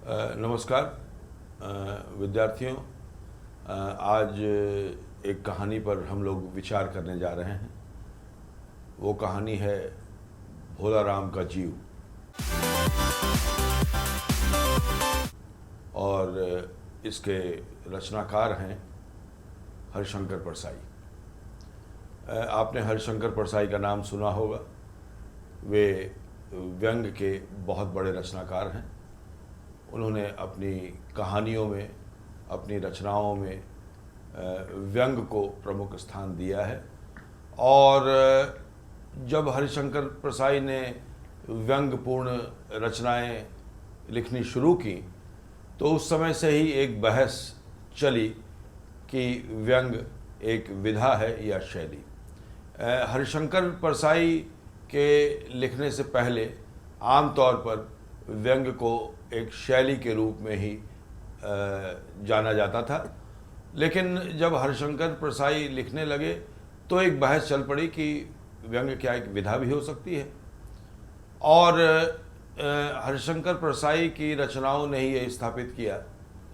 नमस्कार विद्यार्थियों। आज एक कहानी पर हम लोग विचार करने जा रहे हैं। वो कहानी है भोला राम का जीव। और इसके रचनाकार हैं हरिशंकर परसाई। आपने हरिशंकर परसाई का नाम सुना होगा। वे व्यंग के बहुत बड़े रचनाकार हैं। उन्होंने अपनी कहानियों में, अपनी रचनाओं में व्यंग को प्रमुख स्थान दिया है। और जब हरिशंकर परसाई ने व्यंगपूर्ण रचनाएं लिखनी शुरू की तो उस समय से ही एक बहस चली कि व्यंग एक विधा है या शैली। हरिशंकर परसाई के लिखने से पहले आमतौर पर व्यंग को एक शैली के रूप में ही जाना जाता था। लेकिन जब हरिशंकर परसाई लिखने लगे तो एक बहस चल पड़ी कि व्यंग क्या एक विधा भी हो सकती है। और हरिशंकर परसाई की रचनाओं ने ही ये स्थापित किया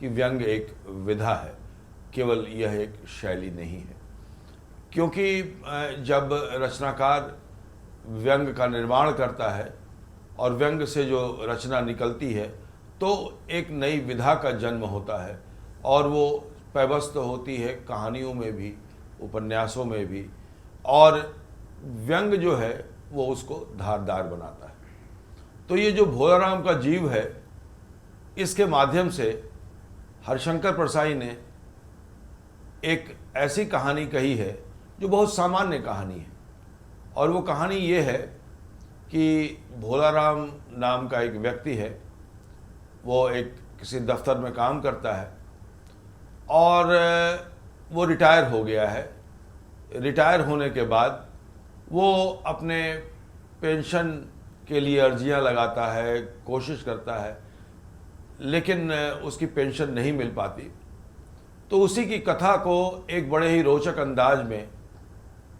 कि व्यंग एक विधा है, केवल यह एक शैली नहीं है। क्योंकि जब रचनाकार व्यंग का निर्माण करता है और व्यंग से जो रचना निकलती है तो एक नई विधा का जन्म होता है और वो पैबस्त होती है कहानियों में भी, उपन्यासों में भी। और व्यंग जो है वो उसको धारदार बनाता है। तो ये जो भोला राम का जीव है, इसके माध्यम से हरिशंकर परसाई ने एक ऐसी कहानी कही है जो बहुत सामान्य कहानी है। और वो कहानी ये है कि भोला राम नाम का एक व्यक्ति है। वो एक किसी दफ्तर में काम करता है और वो रिटायर हो गया है। रिटायर होने के बाद वो अपने पेंशन के लिए अर्जियां लगाता है, कोशिश करता है, लेकिन उसकी पेंशन नहीं मिल पाती। तो उसी की कथा को एक बड़े ही रोचक अंदाज में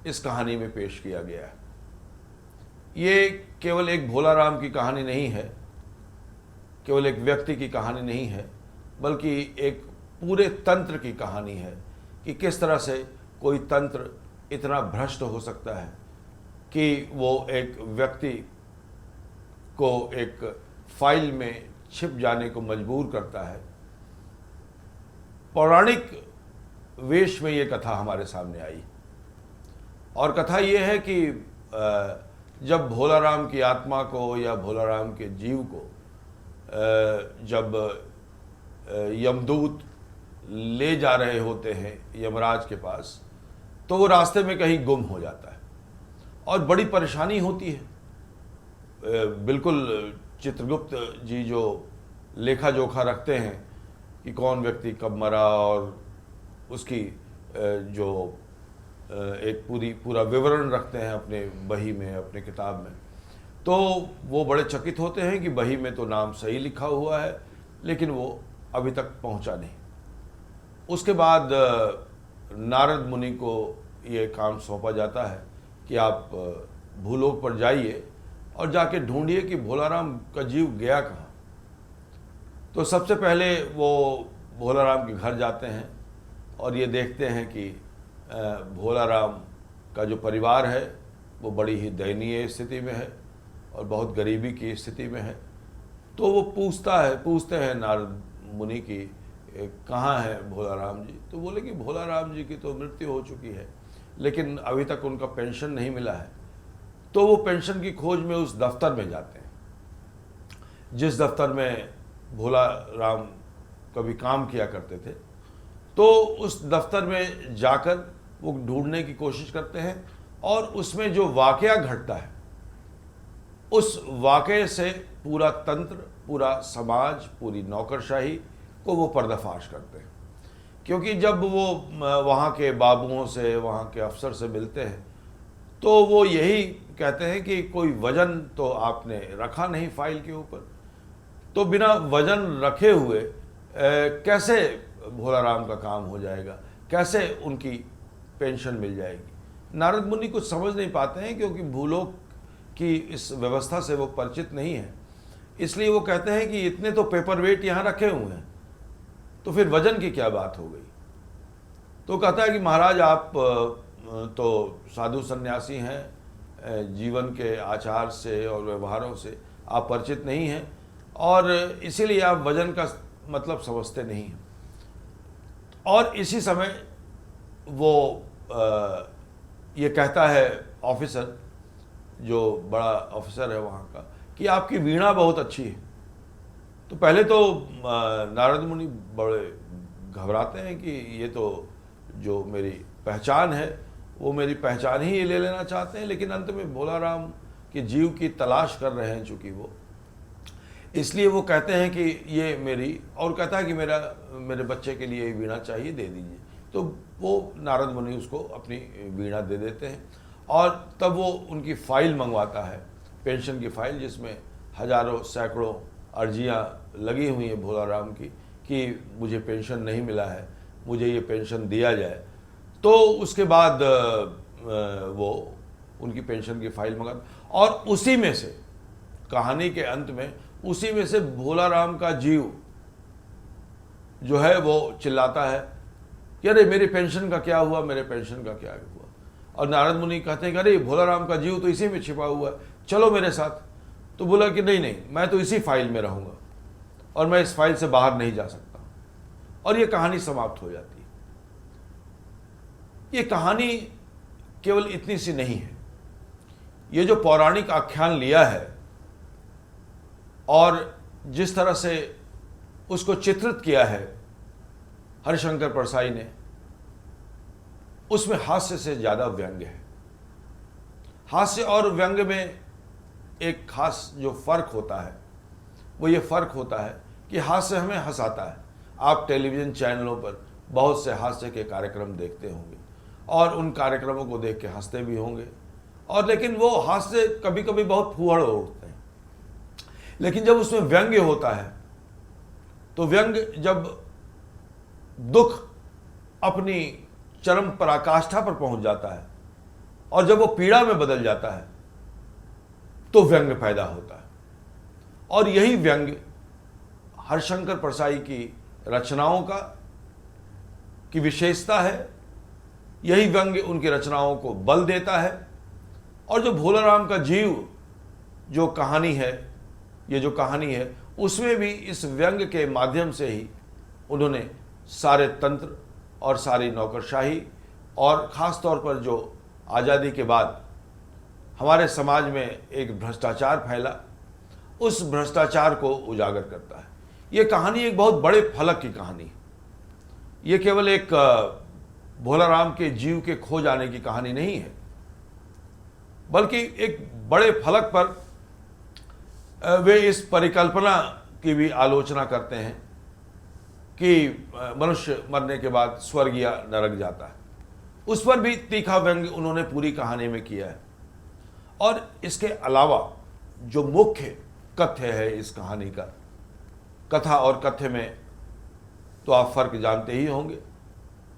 इस कहानी में पेश किया गया है। ये केवल एक भोला राम की कहानी नहीं है, केवल एक व्यक्ति की कहानी नहीं है, बल्कि एक पूरे तंत्र की कहानी है कि किस तरह से कोई तंत्र इतना भ्रष्ट हो सकता है कि वो एक व्यक्ति को एक फाइल में छिप जाने को मजबूर करता है। पौराणिक वेश में ये कथा हमारे सामने आई। और कथा ये है कि जब भोला राम की आत्मा को या भोला राम के जीव को जब यमदूत ले जा रहे होते हैं यमराज के पास, तो वो रास्ते में कहीं गुम हो जाता है और बड़ी परेशानी होती है। बिल्कुल चित्रगुप्त जी जो लेखा जोखा रखते हैं कि कौन व्यक्ति कब मरा और उसकी जो एक पूरा विवरण रखते हैं अपने बही में, अपने किताब में, तो वो बड़े चकित होते हैं कि बही में तो नाम सही लिखा हुआ है लेकिन वो अभी तक पहुंचा नहीं। उसके बाद नारद मुनि को ये काम सौंपा जाता है कि आप भूलोक पर जाइए और जाके ढूंढिए कि भोला राम का जीव गया कहाँ। तो सबसे पहले वो भोला राम के घर जाते हैं और ये देखते हैं कि भोला राम का जो परिवार है वो बड़ी ही दयनीय स्थिति में है और बहुत गरीबी की स्थिति में है। तो वो पूछते हैं नारद मुनि की कहाँ है भोला राम जी। तो बोले कि भोला राम जी की तो मृत्यु हो चुकी है लेकिन अभी तक उनका पेंशन नहीं मिला है। तो वो पेंशन की खोज में उस दफ्तर में जाते हैं जिस दफ्तर में भोला राम कभी काम किया करते थे। तो उस दफ्तर में जाकर वो ढूंढने की कोशिश करते हैं और उसमें जो वाकया घटता है उस वाकये से पूरा तंत्र, पूरा समाज, पूरी नौकरशाही को वो पर्दाफाश करते हैं। क्योंकि जब वो वहाँ के बाबुओं से, वहाँ के अफसर से मिलते हैं तो वो यही कहते हैं कि कोई वजन तो आपने रखा नहीं फाइल के ऊपर, तो बिना वजन रखे हुए कैसे भोला राम का काम हो जाएगा, कैसे उनकी पेंशन मिल जाएगी। नारद मुनि कुछ समझ नहीं पाते हैं क्योंकि भूलोक की इस व्यवस्था से वो परिचित नहीं है। इसलिए वो कहते हैं कि इतने तो पेपर वेट यहाँ रखे हुए हैं, तो फिर वजन की क्या बात हो गई। तो कहता है कि महाराज आप तो साधु सन्यासी हैं, जीवन के आचार से और व्यवहारों से आप परिचित नहीं हैं और इसीलिए आप वजन का मतलब समझते नहीं हैं। और इसी समय वो ये कहता है ऑफिसर, जो बड़ा ऑफिसर है वहाँ का, कि आपकी वीणा बहुत अच्छी है। तो पहले तो नारद मुनि बड़े घबराते हैं कि ये तो जो मेरी पहचान है वो मेरी पहचान ही ले लेना चाहते हैं, लेकिन अंत में भोला राम के जीव की तलाश कर रहे हैं चूँकि वो, इसलिए वो कहते हैं कि ये मेरी, और कहता है कि मेरे बच्चे के लिए वीणा चाहिए, दे दीजिए। तो वो नारद मुनि उसको अपनी वीणा दे देते हैं और तब वो उनकी फ़ाइल मंगवाता है, पेंशन की फ़ाइल, जिसमें हज़ारों सैकड़ों अर्जियाँ लगी हुई हैं भोला राम की कि मुझे पेंशन नहीं मिला है, मुझे ये पेंशन दिया जाए। तो उसके बाद वो उनकी पेंशन की फ़ाइल मंगाता और उसी में से, कहानी के अंत में उसी में से भोला राम का जीव जो है वो चिल्लाता है कि अरे मेरी पेंशन का क्या हुआ, मेरे पेंशन का क्या हुआ। और नारद मुनि कहते हैं कि अरे भोला राम का जीव तो इसी में छिपा हुआ है, चलो मेरे साथ। तो बोला कि नहीं नहीं, मैं तो इसी फाइल में रहूँगा और मैं इस फाइल से बाहर नहीं जा सकता। और ये कहानी समाप्त हो जाती है। ये कहानी केवल इतनी सी नहीं है, ये जो पौराणिक आख्यान लिया है और जिस तरह से उसको चित्रित किया है हरिशंकर परसाई ने, उसमें हास्य से ज़्यादा व्यंग्य है। हास्य और व्यंग्य में एक खास जो फ़र्क होता है वो ये फ़र्क होता है कि हास्य हमें हंसाता है। आप टेलीविज़न चैनलों पर बहुत से हास्य के कार्यक्रम देखते होंगे और उन कार्यक्रमों को देख के हंसते भी होंगे, और लेकिन वो हास्य कभी कभी बहुत फूहड़ उठते हैं। लेकिन जब उसमें व्यंग्य होता है तो व्यंग्य जब दुख अपनी चरम पराकाष्ठा पर पहुंच जाता है और जब वो पीड़ा में बदल जाता है तो व्यंग्य पैदा होता है। और यही व्यंग्य हरिशंकर परसाई की रचनाओं की विशेषता है। यही व्यंग्य उनकी रचनाओं को बल देता है। और जो भोला राम का जीव जो कहानी है, ये जो कहानी है, उसमें भी इस व्यंग्य के माध्यम से ही उन्होंने सारे तंत्र और सारी नौकरशाही और ख़ास तौर पर जो आज़ादी के बाद हमारे समाज में एक भ्रष्टाचार फैला, उस भ्रष्टाचार को उजागर करता है। ये कहानी एक बहुत बड़े फलक की कहानी है। ये केवल एक भोला राम के जीव के खो जाने की कहानी नहीं है, बल्कि एक बड़े फलक पर वे इस परिकल्पना की भी आलोचना करते हैं कि मनुष्य मरने के बाद स्वर्ग या नरक जाता है। उस पर भी तीखा व्यंग्य उन्होंने पूरी कहानी में किया है। और इसके अलावा जो मुख्य कथ्य है इस कहानी का, कथा और कथ्य में तो आप फर्क जानते ही होंगे।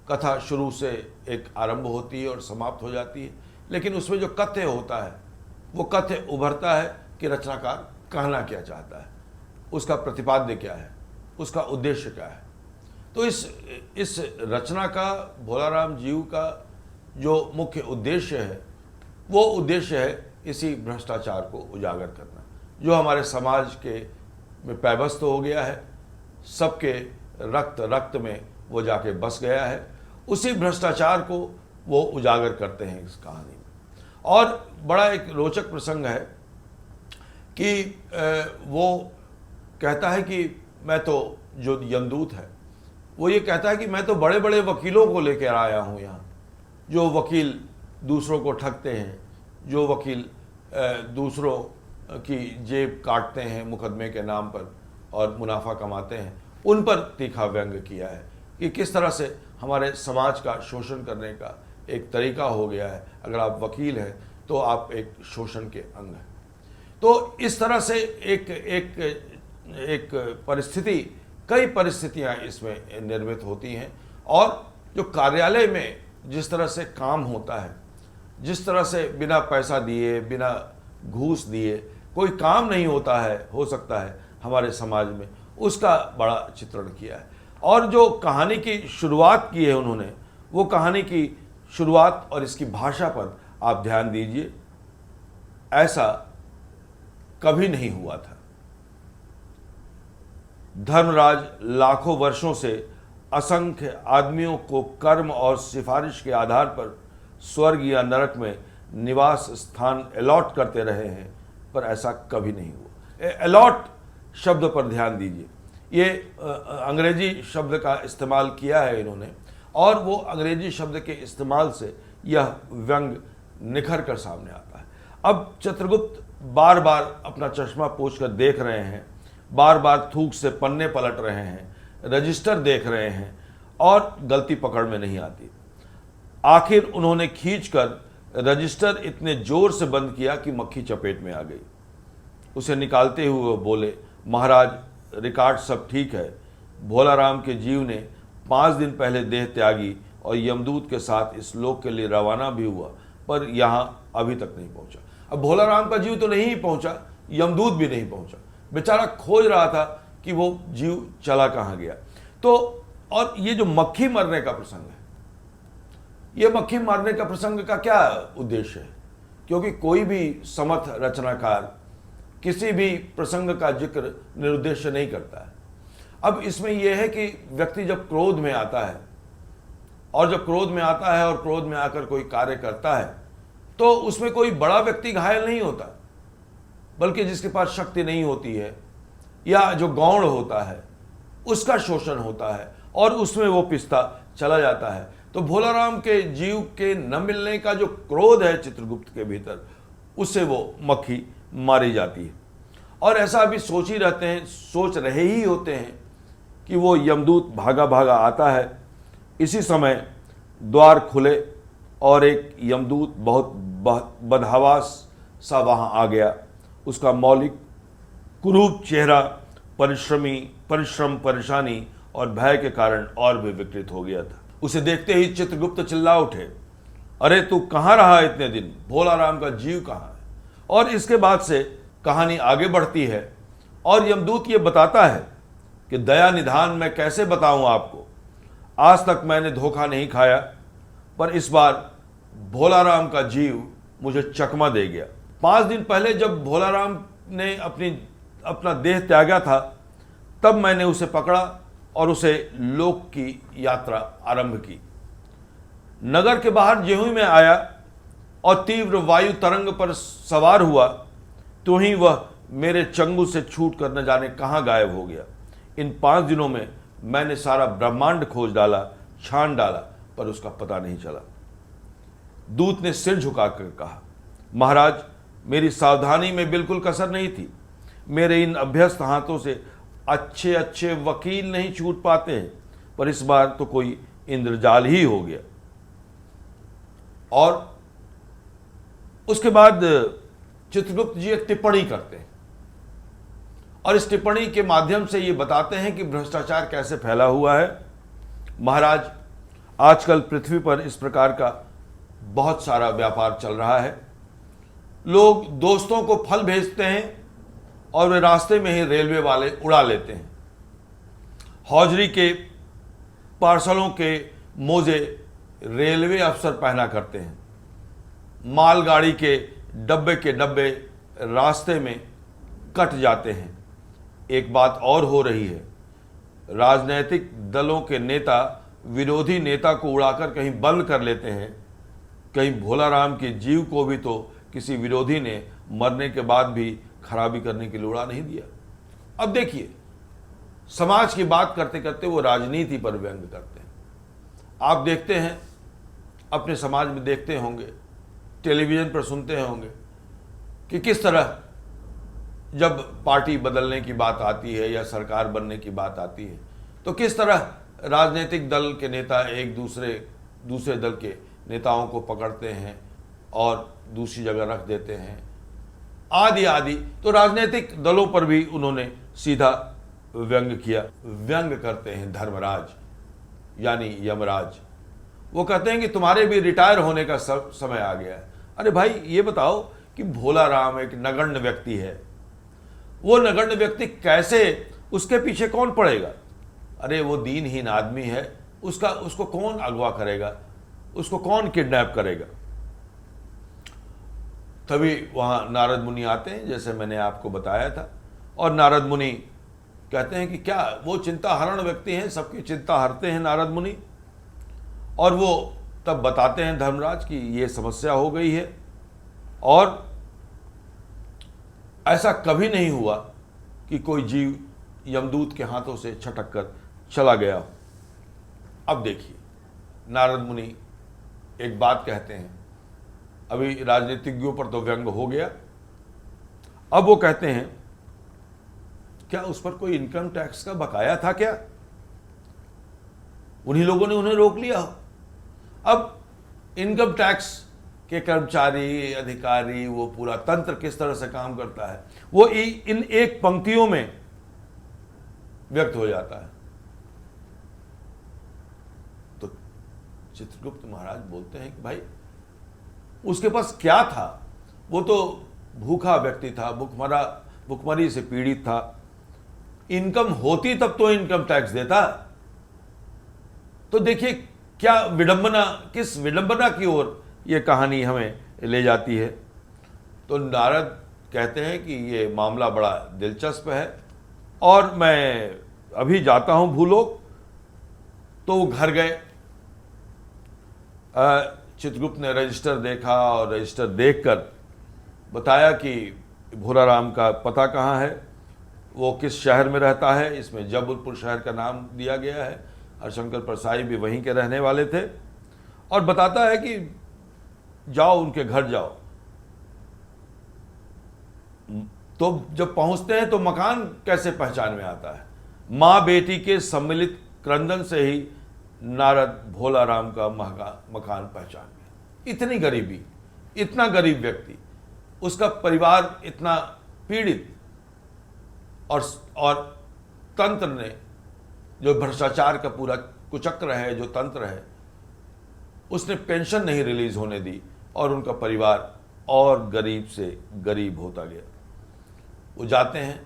कथा शुरू से एक आरंभ होती है और समाप्त हो जाती है, लेकिन उसमें जो कथ्य होता है वो कथ्य उभरता है कि रचनाकार कहना क्या चाहता है, उसका प्रतिपाद्य क्या है, उसका उद्देश्य क्या है। तो इस रचना का, भोला राम जीव का जो मुख्य उद्देश्य है वो उद्देश्य है इसी भ्रष्टाचार को उजागर करना, जो हमारे समाज के में पैबस्त हो गया है, सबके रक्त में वो जाके बस गया है। उसी भ्रष्टाचार को वो उजागर करते हैं इस कहानी में। और बड़ा एक रोचक प्रसंग है कि वो कहता है कि मैं तो, जो यमदूत है वो ये कहता है कि मैं तो बड़े बड़े वकीलों को लेकर आया हूँ यहाँ, जो वकील दूसरों को ठगते हैं, जो वकील दूसरों की जेब काटते हैं मुकदमे के नाम पर और मुनाफा कमाते हैं। उन पर तीखा व्यंग्य किया है कि किस तरह से हमारे समाज का शोषण करने का एक तरीका हो गया है। अगर आप वकील हैं तो आप एक शोषण के अंग हैं। तो इस तरह से एक परिस्थिति, कई परिस्थितियां इसमें निर्मित होती हैं। और जो कार्यालय में जिस तरह से काम होता है, जिस तरह से बिना पैसा दिए, बिना घूस दिए कोई काम नहीं होता है, हो सकता है हमारे समाज में, उसका बड़ा चित्रण किया है। और जो कहानी की शुरुआत की है उन्होंने, वो कहानी की शुरुआत और इसकी भाषा पर आप ध्यान दीजिए, ऐसा कभी नहीं हुआ था। धर्मराज लाखों वर्षों से असंख्य आदमियों को कर्म और सिफारिश के आधार पर स्वर्ग या नरक में निवास स्थान अलॉट करते रहे हैं, पर ऐसा कभी नहीं हुआ। अलॉट शब्द पर ध्यान दीजिए, ये अंग्रेजी शब्द का इस्तेमाल किया है इन्होंने, और वो अंग्रेजी शब्द के इस्तेमाल से यह व्यंग निखर कर सामने आता है। अब चित्रगुप्त बार बार अपना चश्मा पोंछ कर देख रहे हैं, बार बार थूक से पन्ने पलट रहे हैं, रजिस्टर देख रहे हैं, और गलती पकड़ में नहीं आती। आखिर उन्होंने खींचकर रजिस्टर इतने जोर से बंद किया कि मक्खी चपेट में आ गई। उसे निकालते हुए वो बोले, महाराज, रिकॉर्ड सब ठीक है। भोलाराम के जीव ने 5 दिन पहले देह त्यागी और यमदूत के साथ इस लोक के लिए रवाना भी हुआ, पर यहाँ अभी तक नहीं पहुंचा। अब भोलाराम का जीव तो नहीं ही पहुंचा, यमदूत भी नहीं पहुंचा। बेचारा खोज रहा था कि वो जीव चला कहाँ गया। तो और ये जो मक्खी मरने का प्रसंग है, ये मक्खी मारने का प्रसंग का क्या उद्देश्य है? क्योंकि कोई भी समर्थ रचनाकार किसी भी प्रसंग का जिक्र निरुद्देश्य नहीं करता है। अब इसमें यह है कि व्यक्ति जब क्रोध में आता है, और जब क्रोध में आता है और क्रोध में आकर कोई कार्य करता है, तो उसमें कोई बड़ा व्यक्ति घायल नहीं होता, बल्कि जिसके पास शक्ति नहीं होती है या जो गौण होता है उसका शोषण होता है, और उसमें वो पिसता चला जाता है। तो भोलाराम के जीव के न मिलने का जो क्रोध है चित्रगुप्त के भीतर, उससे वो मक्खी मारी जाती है। और ऐसा अभी सोच रहे ही होते हैं कि वो यमदूत भागा भागा आता है। इसी समय द्वार खुले और एक यमदूत बहुत बदहवास सा वहाँ आ गया। उसका मौलिक कुरूप चेहरा परिश्रम, परेशानी और भय के कारण और भी विकृत हो गया था। उसे देखते ही चित्रगुप्त चिल्ला उठे, अरे तू कहाँ रहा इतने दिन? भोलाराम का जीव कहाँ है? और इसके बाद से कहानी आगे बढ़ती है और यमदूत ये बताता है कि दया निधान मैं कैसे बताऊं आपको, आज तक मैंने धोखा नहीं खाया, पर इस बार भोलाराम का जीव मुझे चकमा दे गया। 5 दिन पहले जब भोलाराम ने अपना देह त्यागा था, तब मैंने उसे पकड़ा और उसे लोक की यात्रा आरंभ की। नगर के बाहर ज्यों ही मैं आया और तीव्र वायु तरंग पर सवार हुआ, तो ही वह मेरे चंगुल से छूट कर न जाने कहाँ गायब हो गया। इन 5 दिनों में मैंने सारा ब्रह्मांड खोज डाला, छान डाला, पर उसका पता नहीं चला। दूत ने सिर झुकाकर कहा, महाराज, मेरी सावधानी में बिल्कुल कसर नहीं थी। मेरे इन अभ्यस्त हाथों से अच्छे अच्छे वकील नहीं छूट पाते हैं, पर इस बार तो कोई इंद्रजाल ही हो गया। और उसके बाद चित्रगुप्त जी एक टिप्पणी करते हैं, और इस टिप्पणी के माध्यम से ये बताते हैं कि भ्रष्टाचार कैसे फैला हुआ है। महाराज, आजकल पृथ्वी पर इस प्रकार का बहुत सारा व्यापार चल रहा है। लोग दोस्तों को फल भेजते हैं और वे रास्ते में ही रेलवे वाले उड़ा लेते हैं। हौजरी के पार्सलों के मोजे रेलवे अफसर पहना करते हैं। मालगाड़ी के डब्बे रास्ते में कट जाते हैं। एक बात और हो रही है, राजनीतिक दलों के नेता विरोधी नेता को उड़ाकर कहीं बंद कर लेते हैं। कहीं भोलाराम के जीव को भी तो किसी विरोधी ने मरने के बाद भी खराबी करने के लिए उड़ा नहीं दिया। अब देखिए, समाज की बात करते करते वो राजनीति पर व्यंग करते हैं। आप देखते हैं, अपने समाज में देखते होंगे, टेलीविज़न पर सुनते होंगे कि किस तरह जब पार्टी बदलने की बात आती है या सरकार बनने की बात आती है, तो किस तरह राजनीतिक दल के नेता एक दूसरे दल के नेताओं को पकड़ते हैं और दूसरी जगह रख देते हैं, आदि आदि। तो राजनीतिक दलों पर भी उन्होंने सीधा व्यंग किया। व्यंग करते हैं धर्मराज यानी यमराज। वो कहते हैं कि तुम्हारे भी रिटायर होने का समय आ गया है। अरे भाई, ये बताओ कि भोला राम एक नगण्य व्यक्ति है। वो नगण्य व्यक्ति कैसे, उसके पीछे कौन पड़ेगा? अरे वो दीनहीन आदमी है, उसको कौन अगवा करेगा, उसको कौन किडनैप करेगा? तभी वहाँ नारद मुनि आते हैं, जैसे मैंने आपको बताया था, और नारद मुनि कहते हैं कि क्या वो चिंता हरण व्यक्ति हैं, सबकी चिंता हरते हैं नारद मुनि। और वो तब बताते हैं धर्मराज कि ये समस्या हो गई है और ऐसा कभी नहीं हुआ कि कोई जीव यमदूत के हाथों से छटक कर चला गया हो। अब देखिए, नारद मुनि एक बात कहते हैं, अभी राजनीतिज्ञों पर तो व्यंग हो गया, अब वो कहते हैं क्या उस पर कोई इनकम टैक्स का बकाया था क्या? उन्हीं लोगों ने उन्हें रोक लिया हो। अब इनकम टैक्स के कर्मचारी, अधिकारी, वो पूरा तंत्र किस तरह से काम करता है, वो इन एक पंक्तियों में व्यक्त हो जाता है। तो चित्रगुप्त महाराज बोलते हैं कि भाई उसके पास क्या था? वो तो भूखा व्यक्ति था, भुखमरी से पीड़ित था। इनकम होती तब तो इनकम टैक्स देता। तो देखिए क्या विडंबना, किस विडंबना की ओर ये कहानी हमें ले जाती है। तो नारद कहते हैं कि ये मामला बड़ा दिलचस्प है और मैं अभी जाता हूं भूलोक। तो वो घर गए, चित्रगुप्त ने रजिस्टर देखा और रजिस्टर देखकर बताया कि भोला राम का पता कहाँ है, वो किस शहर में रहता है। इसमें जबलपुर शहर का नाम दिया गया है। हरिशंकर परसाई भी वहीं के रहने वाले थे। और बताता है कि जाओ उनके घर जाओ। तो जब पहुंचते हैं तो मकान कैसे पहचान में आता है? माँ बेटी के सम्मिलित क्रंदन से ही नारद भोला राम का मकान पहचान गया। इतनी गरीबी, इतना गरीब व्यक्ति, उसका परिवार इतना पीड़ित, और तंत्र ने, जो भ्रष्टाचार का पूरा कुचक्र है, जो तंत्र है, उसने पेंशन नहीं रिलीज होने दी और उनका परिवार और गरीब से गरीब होता गया। वो जाते हैं,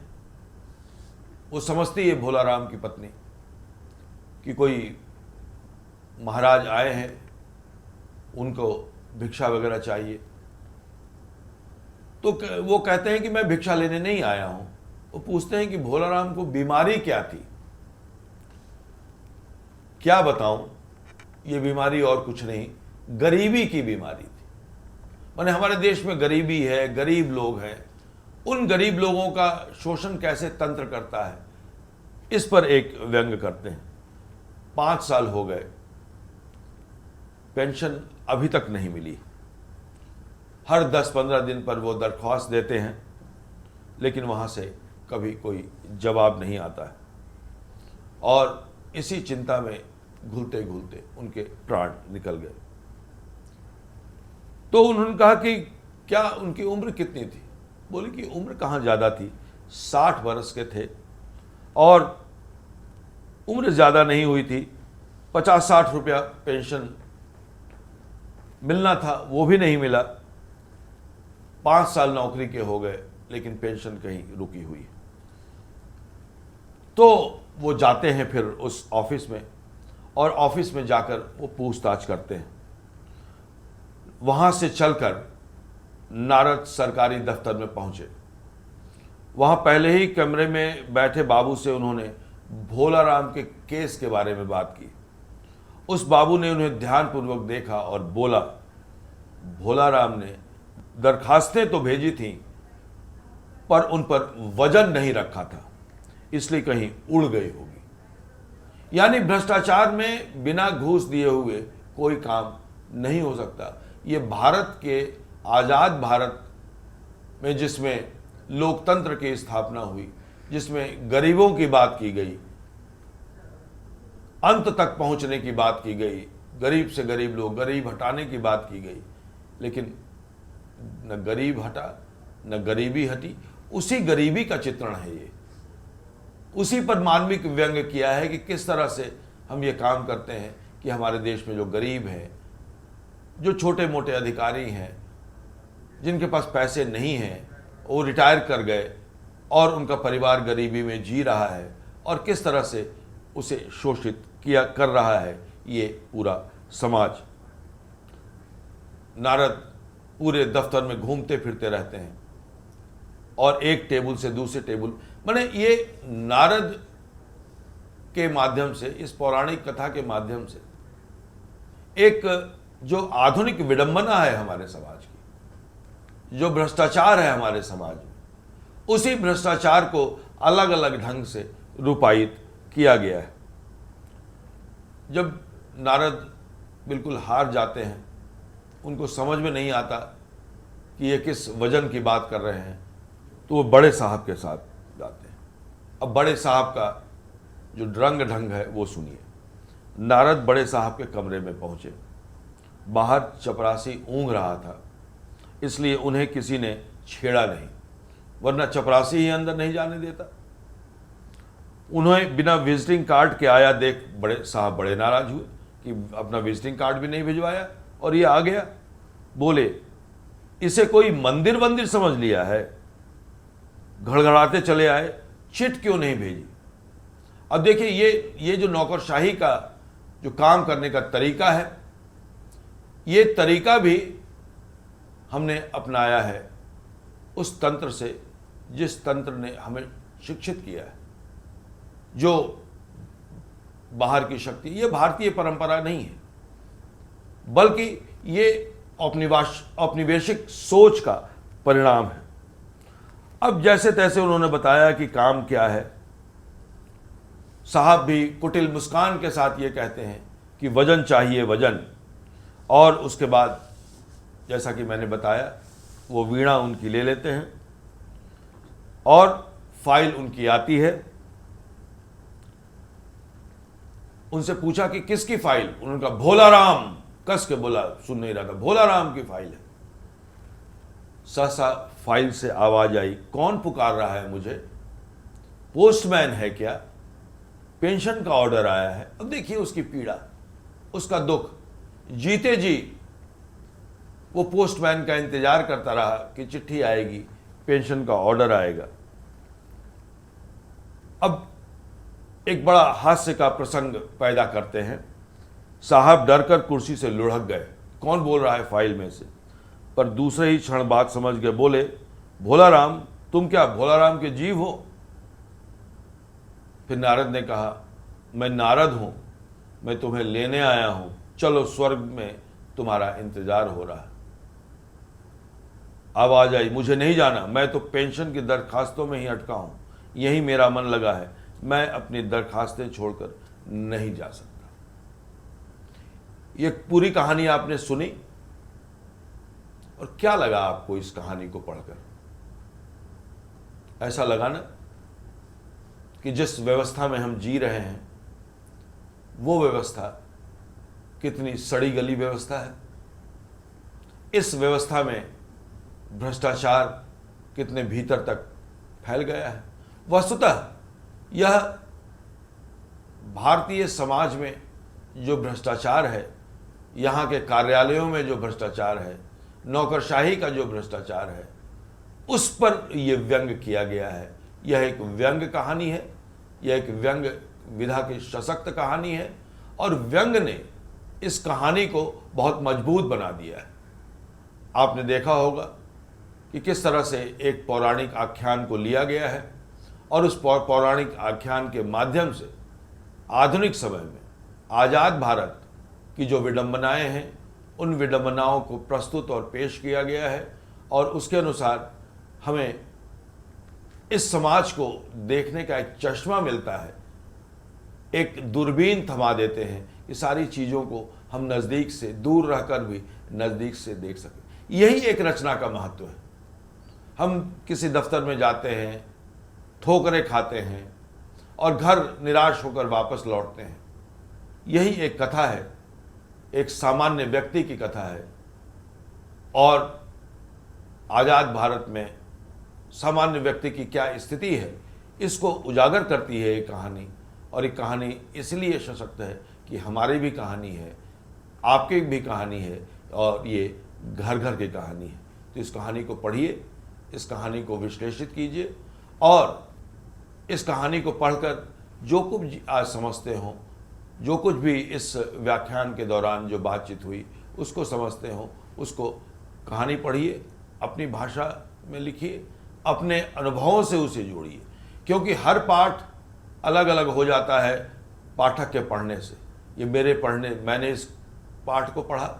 वो समझती है भोला राम की पत्नी कि कोई महाराज आए हैं, उनको भिक्षा वगैरह चाहिए। तो वो कहते हैं कि मैं भिक्षा लेने नहीं आया हूं। वो पूछते हैं कि भोला राम को बीमारी क्या थी? क्या बताऊं, ये बीमारी और कुछ नहीं, गरीबी की बीमारी थी। माने हमारे देश में गरीबी है, गरीब लोग हैं, उन गरीब लोगों का शोषण कैसे तंत्र करता है, इस पर एक व्यंग करते हैं। 5 साल हो गए, पेंशन अभी तक नहीं मिली। हर 10-15 दिन पर वो दरख्वास्त देते हैं, लेकिन वहाँ से कभी कोई जवाब नहीं आता है। और इसी चिंता में घुलते घुलते उनके प्राण निकल गए। तो उन्होंने कहा कि क्या उनकी उम्र कितनी थी? बोले कि उम्र कहाँ ज़्यादा थी, 60 वर्ष के थे और उम्र ज़्यादा नहीं हुई थी। 50-60 रुपया पेंशन मिलना था, वो भी नहीं मिला। 5 साल नौकरी के हो गए, लेकिन पेंशन कहीं रुकी हुई। तो वो जाते हैं फिर उस ऑफिस में, और ऑफिस में जाकर वो पूछताछ करते हैं। वहाँ से चलकर नारद सरकारी दफ्तर में पहुँचे। वहाँ पहले ही कमरे में बैठे बाबू से उन्होंने भोला राम के केस के बारे में बात की। उस बाबू ने उन्हें ध्यानपूर्वक देखा और बोला, भोला राम ने दरखास्तें तो भेजी थीं, पर उन पर वजन नहीं रखा था, इसलिए कहीं उड़ गई होगी। यानी भ्रष्टाचार में बिना घूस दिए हुए कोई काम नहीं हो सकता। ये भारत के आज़ाद भारत में, जिसमें लोकतंत्र की स्थापना हुई, जिसमें गरीबों की बात की गई, अंत तक पहुंचने की बात की गई, गरीब से गरीब लोग, गरीब हटाने की बात की गई, लेकिन न गरीब हटा न गरीबी हटी। उसी गरीबी का चित्रण है ये। उसी पर मानविक व्यंग किया है कि किस तरह से हम ये काम करते हैं कि हमारे देश में जो गरीब हैं, जो छोटे मोटे अधिकारी हैं, जिनके पास पैसे नहीं हैं, वो रिटायर कर गए और उनका परिवार गरीबी में जी रहा है और किस तरह से उसे शोषित किया कर रहा है ये पूरा समाज। नारद पूरे दफ्तर में घूमते फिरते रहते हैं और एक टेबल से दूसरे टेबल, माने ये नारद के माध्यम से, इस पौराणिक कथा के माध्यम से एक जो आधुनिक विडंबना है हमारे समाज की, जो भ्रष्टाचार है हमारे समाज में, उसी भ्रष्टाचार को अलग अलग ढंग से रूपायित किया गया है। जब नारद बिल्कुल हार जाते हैं, उनको समझ में नहीं आता कि ये किस वजन की बात कर रहे हैं, तो वो बड़े साहब के साथ जाते हैं। अब बड़े साहब का जो रंग ढंग है वो सुनिए। नारद बड़े साहब के कमरे में पहुंचे। बाहर चपरासी ऊँघ रहा था, इसलिए उन्हें किसी ने छेड़ा नहीं, वरना चपरासी ही अंदर नहीं जाने देता। उन्हें बिना विजिटिंग कार्ड के आया देख बड़े साहब बड़े नाराज हुए कि अपना विजिटिंग कार्ड भी नहीं भिजवाया और ये आ गया। बोले, इसे कोई मंदिर वंदिर समझ लिया है? घड़घड़ाते चले आए, चिट क्यों नहीं भेजी? अब देखिए, ये जो नौकरशाही का जो काम करने का तरीका है, ये तरीका भी हमने अपनाया है उस तंत्र से जिस तंत्र ने हमें शिक्षित किया है, जो बाहर की शक्ति, ये भारतीय परंपरा नहीं है, बल्कि ये औपनिवेशिक सोच का परिणाम है। अब जैसे तैसे उन्होंने बताया कि काम क्या है। साहब भी कुटिल मुस्कान के साथ ये कहते हैं कि वजन चाहिए, वजन। और उसके बाद जैसा कि मैंने बताया, वो वीणा उनकी ले लेते हैं और फाइल उनकी आती है। उनसे पूछा कि किसकी फाइल? उन्होंने कहा भोलाराम। कस के बोला, सुन नहीं रहा था, भोलाराम की फाइल है। सहसा फाइल से आवाज आई, कौन पुकार रहा है मुझे? पोस्टमैन है क्या? पेंशन का ऑर्डर आया है। अब देखिए उसकी पीड़ा, उसका दुख। जीते जी वो पोस्टमैन का इंतजार करता रहा कि चिट्ठी आएगी, पेंशन का ऑर्डर आएगा। अब एक बड़ा हास्य का प्रसंग पैदा करते हैं। साहब डरकर कुर्सी से लुढ़क गए, कौन बोल रहा है फाइल में से? पर दूसरे ही क्षण बात समझ गए, बोले, भोलाराम। तुम क्या भोलाराम के जीव हो? फिर नारद ने कहा, मैं नारद हूं, मैं तुम्हें लेने आया हूं, चलो स्वर्ग में तुम्हारा इंतजार हो रहा है। आवाज आई, मुझे नहीं जाना, मैं तो पेंशन की दरखास्तों में ही अटका हूं, यही मेरा मन लगा है, मैं अपनी दरखास्तें छोड़कर नहीं जा सकता। ये पूरी कहानी आपने सुनी और क्या लगा आपको इस कहानी को पढ़कर? ऐसा लगा ना कि जिस व्यवस्था में हम जी रहे हैं वो व्यवस्था कितनी सड़ी गली व्यवस्था है। इस व्यवस्था में भ्रष्टाचार कितने भीतर तक फैल गया है। वस्तुतः यह भारतीय समाज में जो भ्रष्टाचार है, यहाँ के कार्यालयों में जो भ्रष्टाचार है, नौकरशाही का जो भ्रष्टाचार है, उस पर यह व्यंग किया गया है। यह एक व्यंग कहानी है, यह एक व्यंग विधा की सशक्त कहानी है और व्यंग ने इस कहानी को बहुत मजबूत बना दिया है। आपने देखा होगा कि किस तरह से एक पौराणिक आख्यान को लिया गया है और उस पौराणिक आख्यान के माध्यम से आधुनिक समय में आज़ाद भारत की जो विडंबनाएं हैं, उन विडंबनाओं को प्रस्तुत और पेश किया गया है और उसके अनुसार हमें इस समाज को देखने का एक चश्मा मिलता है, एक दूरबीन थमा देते हैं कि सारी चीज़ों को हम नज़दीक से, दूर रहकर भी नज़दीक से देख सकें। यही एक रचना का महत्व है। हम किसी दफ्तर में जाते हैं, ठोकरें खाते हैं और घर निराश होकर वापस लौटते हैं। यही एक कथा है, एक सामान्य व्यक्ति की कथा है और आज़ाद भारत में सामान्य व्यक्ति की क्या स्थिति है, इसको उजागर करती है ये कहानी। और ये कहानी इसलिए सशक्त है कि हमारी भी कहानी है, आपकी भी कहानी है और ये घर घर की कहानी है। तो इस कहानी को पढ़िए, इस कहानी को विश्लेषित कीजिए और इस कहानी को पढ़कर जो कुछ आज समझते हों, जो कुछ भी इस व्याख्यान के दौरान जो बातचीत हुई उसको समझते हों, उसको कहानी पढ़िए, अपनी भाषा में लिखिए, अपने अनुभवों से उसे जोड़िए, क्योंकि हर पाठ अलग अलग हो जाता है पाठक के पढ़ने से। ये मैंने इस पाठ को पढ़ा,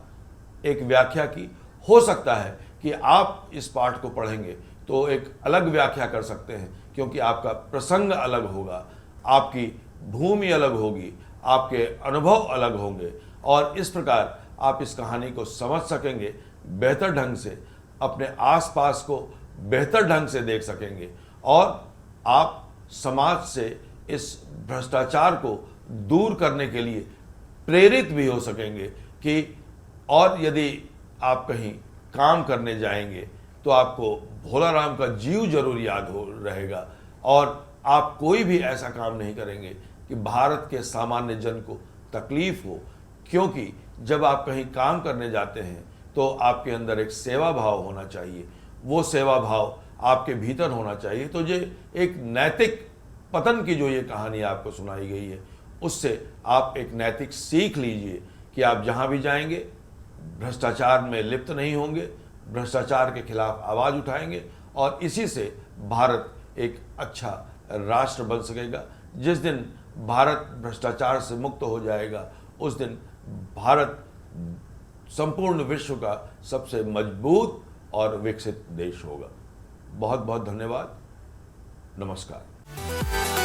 एक व्याख्या की, हो सकता है कि आप इस पाठ को पढ़ेंगे तो एक अलग व्याख्या कर सकते हैं, क्योंकि आपका प्रसंग अलग होगा, आपकी भूमि अलग होगी, आपके अनुभव अलग होंगे और इस प्रकार आप इस कहानी को समझ सकेंगे बेहतर ढंग से, अपने आसपास को बेहतर ढंग से देख सकेंगे और आप समाज से इस भ्रष्टाचार को दूर करने के लिए प्रेरित भी हो सकेंगे कि और यदि आप कहीं काम करने जाएंगे तो आपको भोला राम का जीव जरूर याद हो रहेगा और आप कोई भी ऐसा काम नहीं करेंगे कि भारत के सामान्य जन को तकलीफ हो, क्योंकि जब आप कहीं काम करने जाते हैं तो आपके अंदर एक सेवा भाव होना चाहिए, वो सेवा भाव आपके भीतर होना चाहिए। तो ये एक नैतिक पतन की जो ये कहानी आपको सुनाई गई है, उससे आप एक नैतिक सीख लीजिए कि आप जहाँ भी जाएंगे भ्रष्टाचार में लिप्त नहीं होंगे, भ्रष्टाचार के खिलाफ आवाज़ उठाएंगे और इसी से भारत एक अच्छा राष्ट्र बन सकेगा। जिस दिन भारत भ्रष्टाचार से मुक्त हो जाएगा, उस दिन भारत संपूर्ण विश्व का सबसे मजबूत और विकसित देश होगा। बहुत बहुत धन्यवाद। नमस्कार।